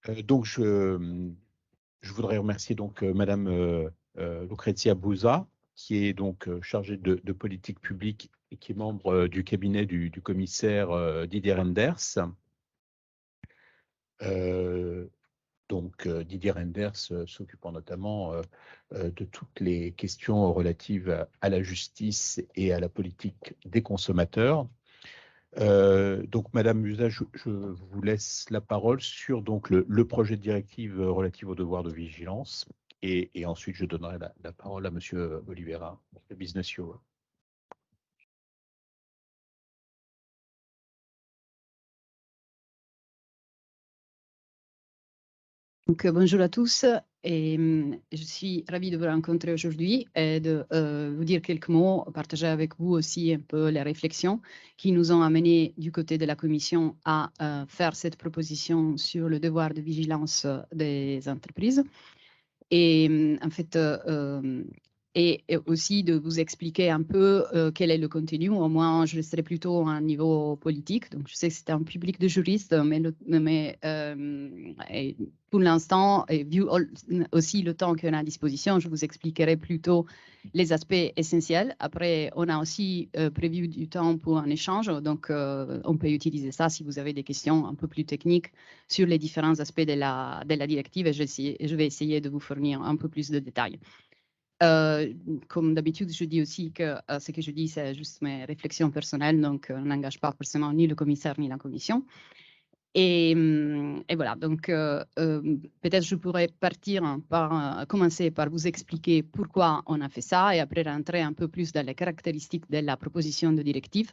Donc, je voudrais remercier donc Madame Lucrezia Buzza, qui est donc chargée de politique publique et qui est membre du cabinet du commissaire Didier Reynders. Didier Reynders s'occupant notamment de toutes les questions relatives à la justice et à la politique des consommateurs. Donc, Madame Buzza, je vous laisse la parole sur donc, le projet de directive relative au devoir de vigilance. Et ensuite, je donnerai la parole à Monsieur Oliveira, le Business Europe. Donc, bonjour à tous, et je suis ravie de vous rencontrer aujourd'hui et de vous dire quelques mots, partager avec vous aussi un peu les réflexions qui nous ont amenés du côté de la Commission à faire cette proposition sur le devoir de vigilance des entreprises. Et en fait, et aussi de vous expliquer un peu quel est le contenu. Au moins, je resterai plutôt à un niveau politique. Donc, je sais que c'est un public de juristes, mais pour l'instant, et vu aussi le temps qu'on a à disposition, je vous expliquerai plutôt les aspects essentiels. Après, on a aussi prévu du temps pour un échange. Donc, on peut utiliser ça si vous avez des questions un peu plus techniques sur les différents aspects de la directive. Et je vais essayer de vous fournir un peu plus de détails. Comme d'habitude, je dis aussi que ce que je dis, c'est juste mes réflexions personnelles, donc on n'engage pas forcément ni le commissaire ni la commission. Et voilà, donc peut-être je pourrais partir par commencer par vous expliquer pourquoi on a fait ça et après rentrer un peu plus dans les caractéristiques de la proposition de directive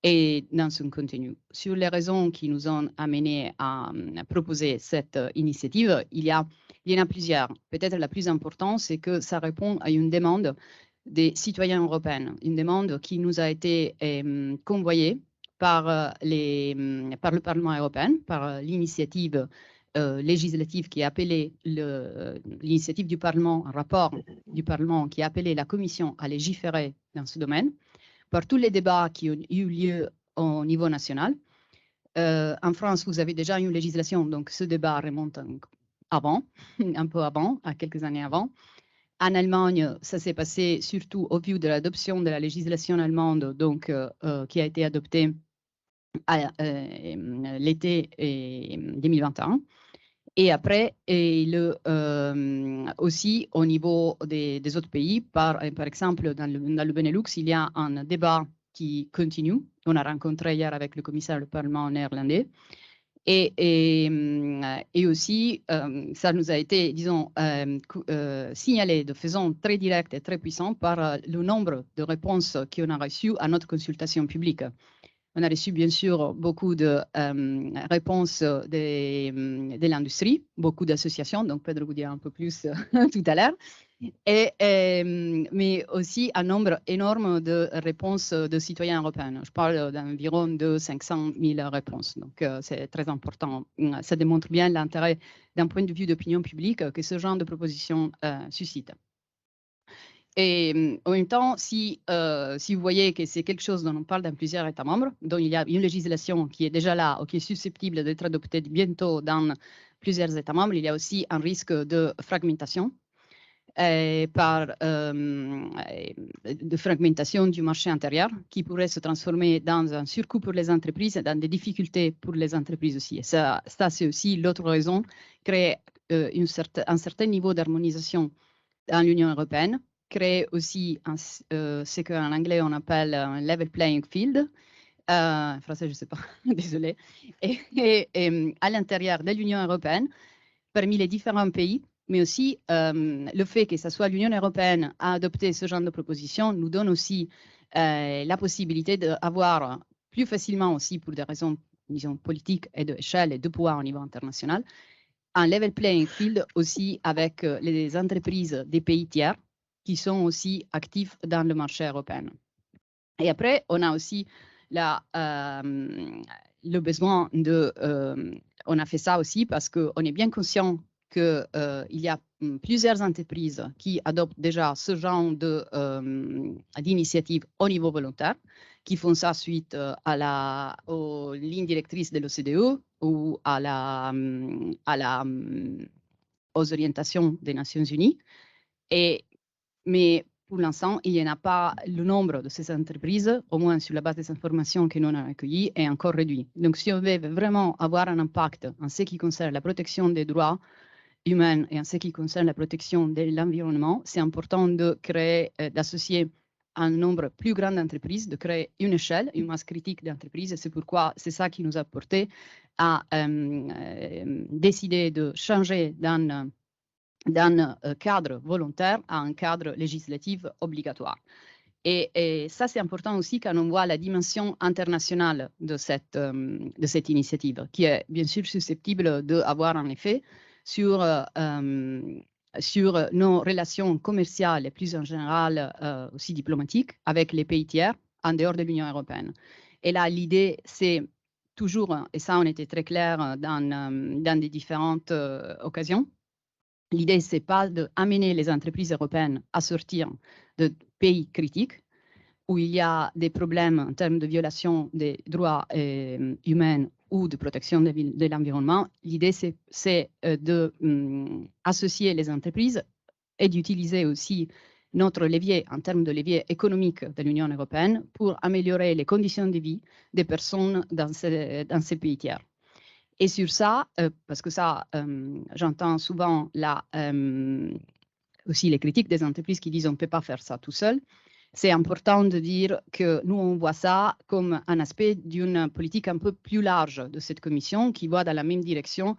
et dans son contenu. Sur les raisons qui nous ont amenés à proposer cette initiative, il y en a plusieurs. Peut-être la plus importante, c'est que ça répond à une demande des citoyens européens, une demande qui nous a été convoyée par le Parlement européen, par l'initiative législative qui a appelé l'initiative du Parlement, un rapport du Parlement qui a appelé la Commission à légiférer dans ce domaine, par tous les débats qui ont eu lieu au niveau national. En France, vous avez déjà une législation, donc ce débat remonte avant, un peu avant, à quelques années avant. En Allemagne, ça s'est passé surtout au vu de l'adoption de la législation allemande, donc, qui a été adoptée à l'été 2021. Et après, aussi au niveau des autres pays, par exemple, dans le Benelux, il y a un débat qui continue. On a rencontré hier avec le commissaire du Parlement néerlandais. Et aussi, ça nous a été, disons, signalé de façon très directe et très puissante par le nombre de réponses qu'on a reçues à notre consultation publique. On a reçu bien sûr beaucoup de réponses de l'industrie, beaucoup d'associations, donc Pedro vous dira un peu plus tout à l'heure, mais aussi un nombre énorme de réponses de citoyens européens. Je parle d'environ de 500 000 réponses, donc c'est très important. Ça démontre bien l'intérêt d'un point de vue d'opinion publique que ce genre de proposition suscite. Et en même temps, si vous voyez que c'est quelque chose dont on parle dans plusieurs États membres, dont il y a une législation qui est déjà là ou qui est susceptible d'être adoptée bientôt dans plusieurs États membres, il y a aussi un risque de fragmentation, de fragmentation du marché intérieur qui pourrait se transformer dans un surcoût pour les entreprises et dans des difficultés pour les entreprises aussi. Et ça c'est aussi l'autre raison, créer un certain niveau d'harmonisation dans l'Union européenne, créer aussi ce qu'en anglais on appelle un level playing field. En français, je ne sais pas, désolé. Et à l'intérieur de l'Union européenne, parmi les différents pays, mais aussi le fait que ce soit l'Union européenne à adopter ce genre de proposition nous donne aussi la possibilité d'avoir plus facilement aussi, pour des raisons, disons, politiques et d'échelle et de pouvoir au niveau international, un level playing field aussi avec les entreprises des pays tiers qui sont aussi actifs dans le marché européen. Et après, on a aussi le besoin de... on a fait ça aussi parce qu'on est bien conscient qu'il y a plusieurs entreprises qui adoptent déjà ce genre d'initiative au niveau volontaire, qui font ça suite aux lignes directrices de l'OCDE, ou aux orientations des Nations Unies. Mais pour l'instant, il n'y en a pas, le nombre de ces entreprises, au moins sur la base des informations que nous avons recueillies, est encore réduit. Donc, si on veut vraiment avoir un impact en ce qui concerne la protection des droits humains et en ce qui concerne la protection de l'environnement, c'est important de créer, d'associer un nombre plus grand d'entreprises, de créer une échelle, une masse critique d'entreprises. C'est pourquoi c'est ça qui nous a porté à décider de changer d'un cadre volontaire à un cadre législatif obligatoire. Et ça, c'est important aussi quand on voit la dimension internationale de cette initiative, qui est bien sûr susceptible d'avoir un effet sur nos relations commerciales et plus en général aussi diplomatiques avec les pays tiers en dehors de l'Union européenne. Et là, l'idée, c'est toujours, et ça on était très clair dans des différentes occasions, l'idée, ce n'est pas d'amener les entreprises européennes à sortir de pays critiques où il y a des problèmes en termes de violation des droits humains ou de protection de l'environnement. L'idée, c'est d'associer les entreprises et d'utiliser aussi notre levier en termes de levier économique de l'Union européenne pour améliorer les conditions de vie des personnes dans ces pays tiers. Et sur ça, parce que ça, j'entends souvent aussi les critiques des entreprises qui disent on ne peut pas faire ça tout seul. C'est important de dire que nous, on voit ça comme un aspect d'une politique un peu plus large de cette commission qui va dans la même direction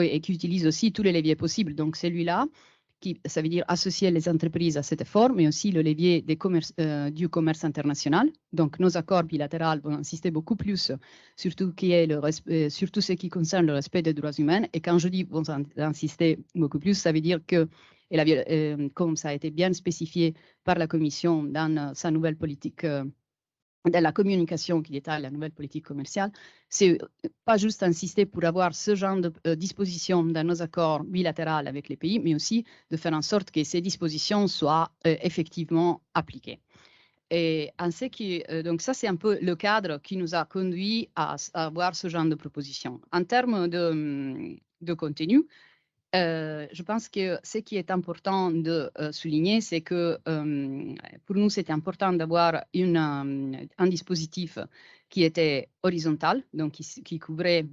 et qui utilise aussi tous les leviers possibles. Donc celui-là, ça veut dire associer les entreprises à cet effort, mais aussi le levier du commerce international. Donc nos accords bilatéraux vont insister beaucoup plus sur tout ce qui concerne le respect des droits humains. Et quand je dis vont insister beaucoup plus, ça veut dire que, comme ça a été bien spécifié par la Commission dans sa nouvelle politique, dans la communication qui détaille la nouvelle politique commerciale, c'est pas juste insister pour avoir ce genre de dispositions dans nos accords bilatéraux avec les pays, mais aussi de faire en sorte que ces dispositions soient effectivement appliquées. Et donc ça, c'est un peu le cadre qui nous a conduit à avoir ce genre de propositions. En termes de contenu, je pense que ce qui est important de souligner, c'est que pour nous, c'était important d'avoir un dispositif qui était horizontal, donc qui couvrait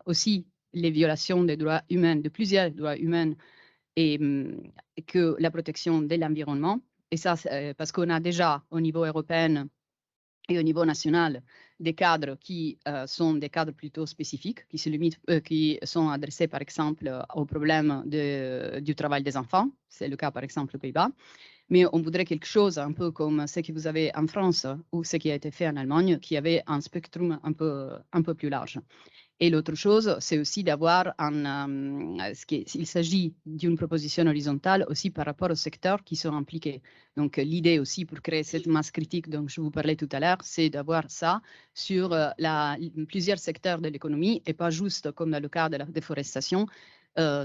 aussi les violations des droits humains, de plusieurs droits humains, et que la protection de l'environnement. Et ça, parce qu'on a déjà au niveau européen et au niveau national des cadres qui sont des cadres plutôt spécifiques, qui sont adressés par exemple au problème du travail des enfants. C'est le cas par exemple aux Pays-Bas. Mais on voudrait quelque chose un peu comme ce que vous avez en France ou ce qui a été fait en Allemagne, qui avait un spectrum un peu plus large. Et l'autre chose, c'est aussi d'avoir il s'agit d'une proposition horizontale aussi par rapport aux secteurs qui sont impliqués. Donc l'idée aussi pour créer cette masse critique dont je vous parlais tout à l'heure, c'est d'avoir ça sur plusieurs secteurs de l'économie et pas juste comme dans le cas de la déforestation,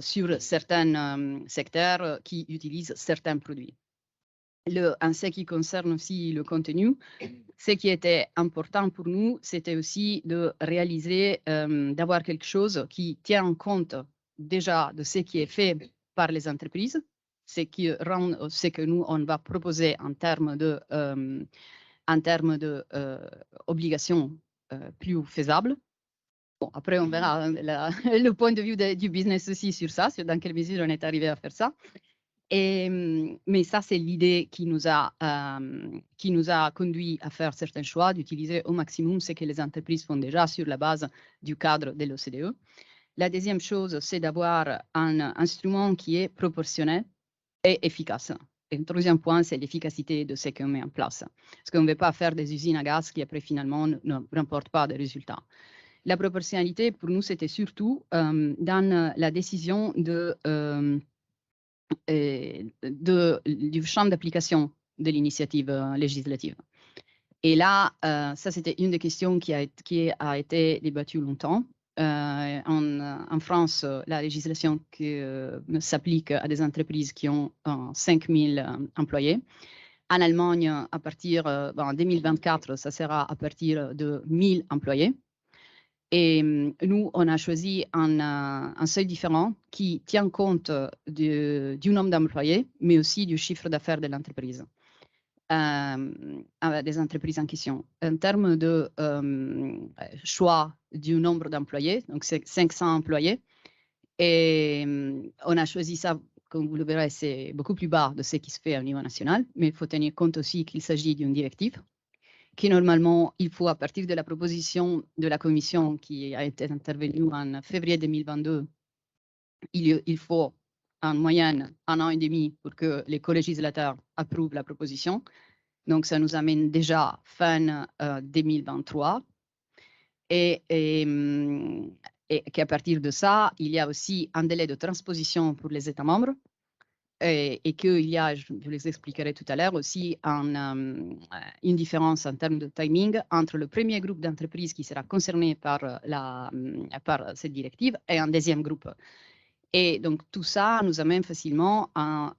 sur certains secteurs qui utilisent certains produits. En ce qui concerne aussi le contenu, ce qui était important pour nous, c'était aussi de réaliser, d'avoir quelque chose qui tient compte déjà de ce qui est fait par les entreprises, ce qui rend ce que nous, on va proposer en termes de obligations plus faisables. Bon, après, on verra le point de vue du business aussi sur ça, sur dans quelle mesure on est arrivé à faire ça. Mais ça, c'est l'idée qui nous a conduit à faire certains choix, d'utiliser au maximum ce que les entreprises font déjà sur la base du cadre de l'OCDE. La deuxième chose, c'est d'avoir un instrument qui est proportionnel et efficace. Et le troisième point, c'est l'efficacité de ce qu'on met en place. Parce qu'on ne veut pas faire des usines à gaz qui, après, finalement, ne remportent pas de résultats. La proportionnalité, pour nous, c'était surtout dans la décision du champ d'application de l'initiative législative. Et là, ça, c'était une des questions qui a été débattue longtemps. En France, la législation s'applique à des entreprises qui ont 5000 employés. En Allemagne, à partir en 2024, ça sera à partir de 1000 employés. Et nous, on a choisi un seuil différent qui tient compte du nombre d'employés, mais aussi du chiffre d'affaires de l'entreprise, des entreprises en question. En termes de choix du nombre d'employés, donc c'est 500 employés, et on a choisi ça, comme vous le verrez, c'est beaucoup plus bas de ce qui se fait au niveau national, mais il faut tenir compte aussi qu'il s'agit d'une directive qui normalement, il faut à partir de la proposition de la Commission qui a été intervenue en février 2022, il faut en moyenne 1 an et demi pour que les co-législateurs approuvent la proposition. Donc, ça nous amène déjà fin 2023. Et qu'à partir de ça, il y a aussi un délai de transposition pour les États membres. Et qu'il y a, je les expliquerai tout à l'heure, aussi une différence en termes de timing entre le premier groupe d'entreprises qui sera concerné par cette directive et un deuxième groupe. Et donc, tout ça nous amène facilement à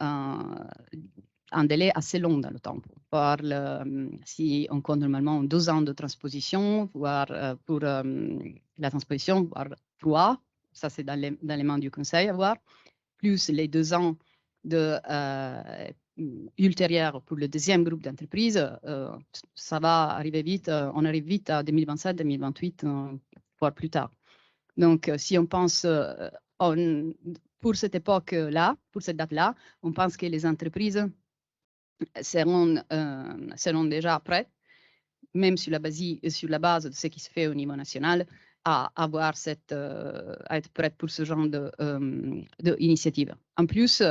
un délai assez long dans le temps. Si on compte normalement 2 ans de transposition, voire pour la transposition, voire 3, ça c'est dans les mains du Conseil à voir, plus les 2 ans ultérieurs pour le deuxième groupe d'entreprises, ça va arriver vite, on arrive vite à 2027, 2028, voire plus tard. Donc, si on pense pour cette époque-là, pour cette date-là, on pense que les entreprises seront déjà prêtes, même sur la base de ce qui se fait au niveau national, à être prête pour ce genre d'initiative. En plus,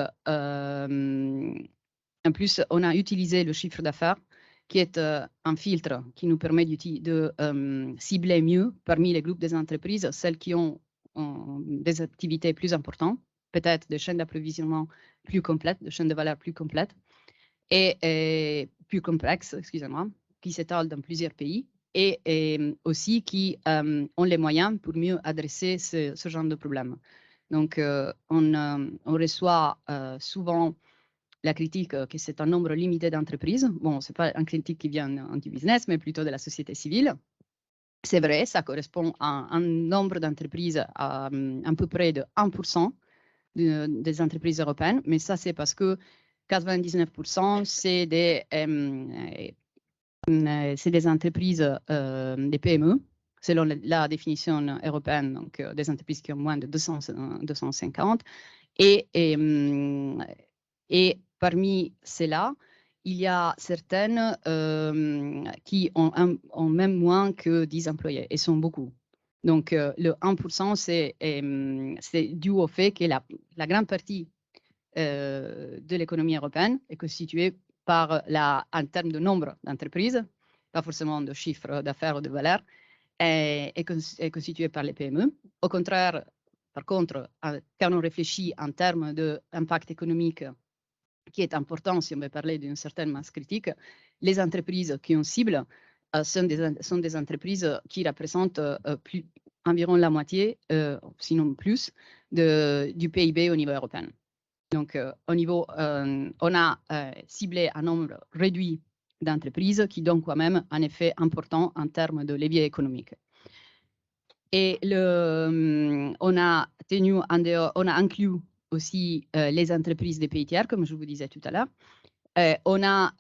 on a utilisé le chiffre d'affaires, qui est un filtre qui nous permet de cibler mieux parmi les groupes des entreprises, celles qui ont des activités plus importantes, peut-être des chaînes d'approvisionnement plus complètes, des chaînes de valeur plus complètes et plus complexes, excusez-moi, qui s'étalent dans plusieurs pays et aussi qui ont les moyens pour mieux adresser ce genre de problème. Donc, on reçoit souvent la critique que c'est un nombre limité d'entreprises. Bon, ce n'est pas une critique qui vient du business, mais plutôt de la société civile. C'est vrai, ça correspond à un nombre d'entreprises à peu près de 1% des entreprises européennes, mais ça, c'est parce que 99%, c'est des entreprises, des PME, selon la définition européenne, donc des entreprises qui ont moins de 250. Et parmi celles-là, il y a certaines qui ont même moins que 10 employés et sont beaucoup. Donc, le 1%, c'est dû au fait que la grande partie de l'économie européenne est constituée en termes de nombre d'entreprises, pas forcément de chiffre d'affaires ou de valeur, est constituée par les PME. Au contraire, par contre, quand on réfléchit en termes d'impact économique, qui est important si on veut parler d'une certaine masse critique, les entreprises qui on cible sont des entreprises qui représentent environ la moitié, sinon plus, du PIB au niveau européen. Donc, on a ciblé un nombre réduit d'entreprises qui donnent quand même un effet important en termes de levier économique. Et on a inclus aussi les entreprises des pays tiers, comme je vous disais tout à l'heure. On a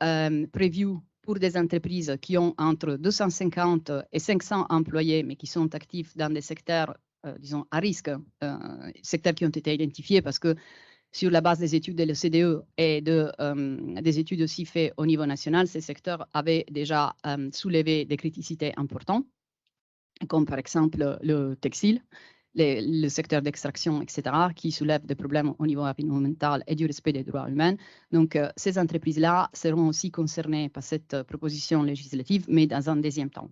prévu pour des entreprises qui ont entre 250 et 500 employés, mais qui sont actifs dans des secteurs, disons, à risque, secteurs qui ont été identifiés parce que sur la base des études de l'OCDE et des études aussi faites au niveau national, ces secteurs avaient déjà soulevé des criticités importantes, comme par exemple le textile, le secteur d'extraction, etc., qui soulèvent des problèmes au niveau environnemental et du respect des droits humains. Donc, ces entreprises-là seront aussi concernées par cette proposition législative, mais dans un deuxième temps.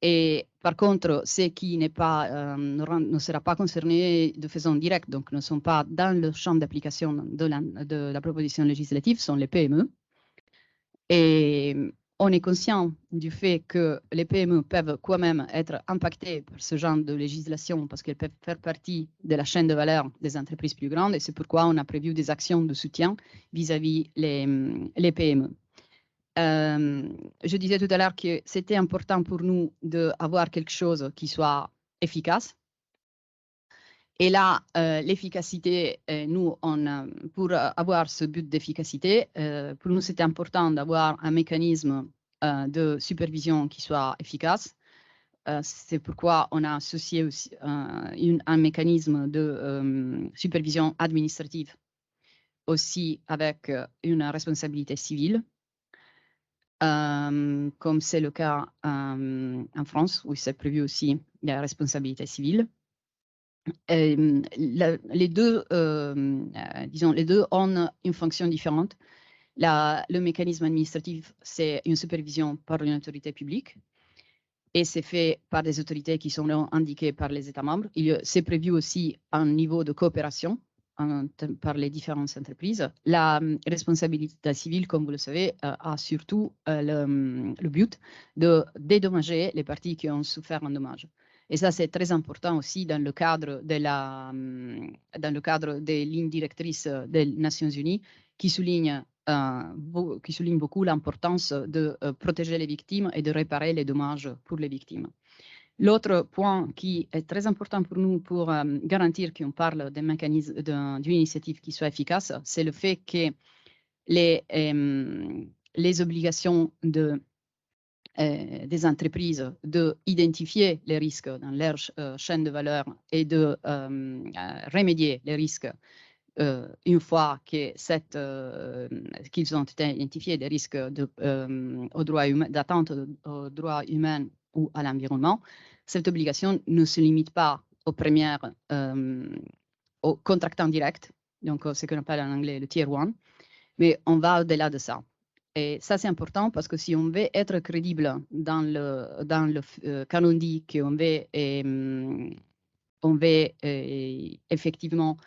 Et par contre, ce qui ne sera pas concerné de façon directe, donc ne sont pas dans le champ d'application de la proposition législative, sont les PME. Et on est conscient du fait que les PME peuvent quand même être impactées par ce genre de législation parce qu'elles peuvent faire partie de la chaîne de valeur des entreprises plus grandes et c'est pourquoi on a prévu des actions de soutien vis-à-vis les PME. Je disais tout à l'heure que c'était important pour nous d'avoir quelque chose qui soit efficace. Et là, l'efficacité, pour avoir ce but d'efficacité, pour nous, c'était important d'avoir un mécanisme de supervision qui soit efficace. C'est pourquoi on a associé aussi un mécanisme de supervision administrative aussi avec une responsabilité civile, comme c'est le cas en France, où c'est prévu aussi la responsabilité civile. Les deux, disons, les deux ont une fonction différente. Le mécanisme administratif, c'est une supervision par une autorité publique et c'est fait par des autorités qui sont indiquées par les États membres. C'est prévu aussi un niveau de coopération par les différentes entreprises. La responsabilité civile, comme vous le savez, a surtout le but de dédommager les parties qui ont souffert un dommage. Et ça, c'est très important aussi dans le cadre des lignes directrices des Nations Unies qui soulignent beaucoup l'importance de protéger les victimes et de réparer les dommages pour les victimes. L'autre point qui est très important pour nous pour garantir qu'on parle d'un mécanisme, d'une initiative qui soit efficace, c'est le fait que les obligations des entreprises d'identifier les risques dans leur chaîne de valeur et de remédier les risques une fois que qu'ils ont été identifiés des risques d'atteinte aux droits humains ou à l'environnement. Cette obligation ne se limite pas aux contractants directs, donc ce qu'on appelle en anglais le Tier 1, mais on va au-delà de ça. Et ça, c'est important parce que si on veut être crédible dans le canon dit qu'on veut effectivement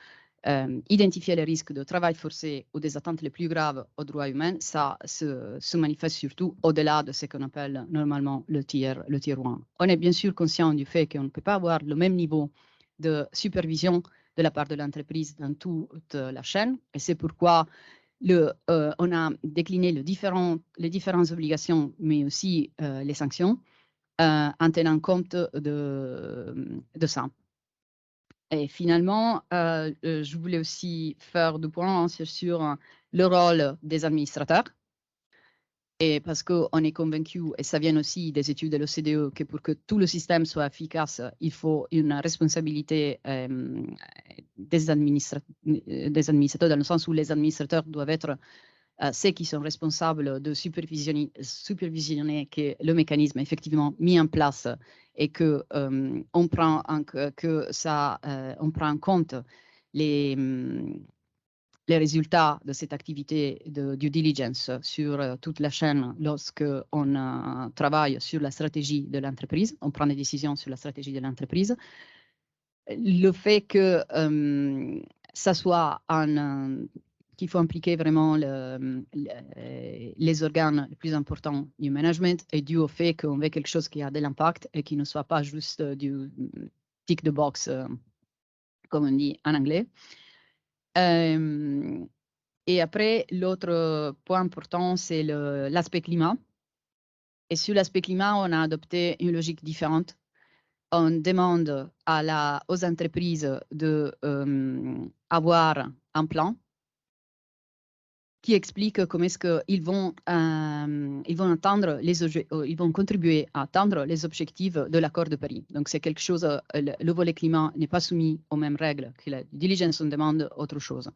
identifier les risques de travail forcé ou des atteintes les plus graves aux droits humains, ça se manifeste surtout au-delà de ce qu'on appelle normalement le tier 1. On est bien sûr conscient du fait qu'on ne peut pas avoir le même niveau de supervision de la part de l'entreprise dans toute la chaîne, et c'est pourquoi on a décliné les différentes obligations, mais aussi les sanctions, en tenant compte de ça. Et finalement, je voulais aussi faire deux points sur le rôle des administrateurs. Et parce qu'on est convaincu, et ça vient aussi des études de l'OCDE, que pour que tout le système soit efficace, il faut une responsabilité des administrateurs, dans le sens où les administrateurs doivent être ceux qui sont responsables de supervisionner que le mécanisme est effectivement mis en place et que on prend en compte les résultats de cette activité de due diligence sur toute la chaîne lorsque on travaille sur la stratégie de l'entreprise, on prend des décisions sur la stratégie de l'entreprise. Le fait que ça soit qu'il faut impliquer vraiment les organes les plus importants du management est dû au fait qu'on veut quelque chose qui a de l'impact et qui ne soit pas juste du tick the box, comme on dit en anglais. Et après, l'autre point important, c'est l'aspect climat. Et sur l'aspect climat, on a adopté une logique différente. On demande aux entreprises d'avoir un plan qui explique comment est-ce qu'ils vont ils vont contribuer à atteindre les objectifs de l'accord de Paris. Donc c'est quelque chose, le volet climat n'est pas soumis aux mêmes règles que la diligence, on demande autre chose.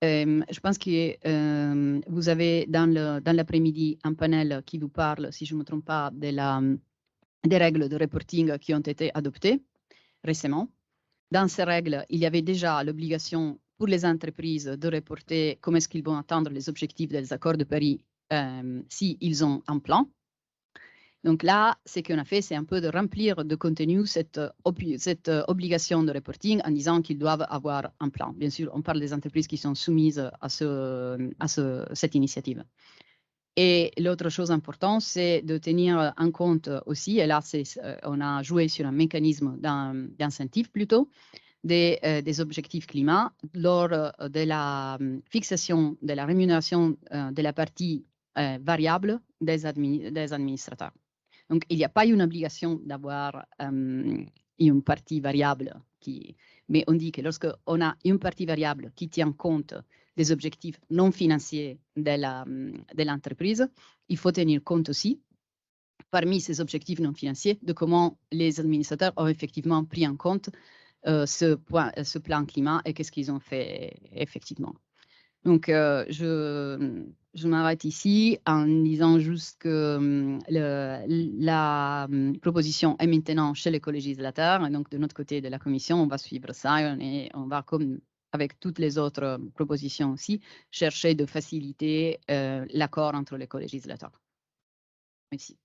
Je pense que vous avez dans l'après-midi un panel qui vous parle, si je ne me trompe pas, des règles de reporting qui ont été adoptées récemment. Dans ces règles, il y avait déjà l'obligation pour les entreprises de reporter comment est-ce qu'ils vont atteindre les objectifs des accords de Paris s'ils ont un plan. Donc là, ce qu'on a fait, c'est un peu de remplir de contenu cette obligation de reporting en disant qu'ils doivent avoir un plan. Bien sûr, on parle des entreprises qui sont soumises à cette initiative. Et l'autre chose importante, c'est de tenir en compte aussi, et là, on a joué sur un mécanisme d'incentive plutôt, des objectifs climat lors de la fixation de la rémunération de la partie variable des administrateurs. Donc, il n'y a pas une obligation d'avoir une une partie variable mais on dit que lorsqu'on a une partie variable qui tient compte des objectifs non financiers de l'entreprise, il faut tenir compte aussi, parmi ces objectifs non financiers, de comment les administrateurs ont effectivement pris en compte ce plan climat et qu'est-ce qu'ils ont fait effectivement. Donc, je m'arrête ici en disant juste que la proposition est maintenant chez les co-législateurs. Et donc, de notre côté de la Commission, on va suivre ça et on va, comme avec toutes les autres propositions aussi, chercher de faciliter l'accord entre les co-législateurs. Merci.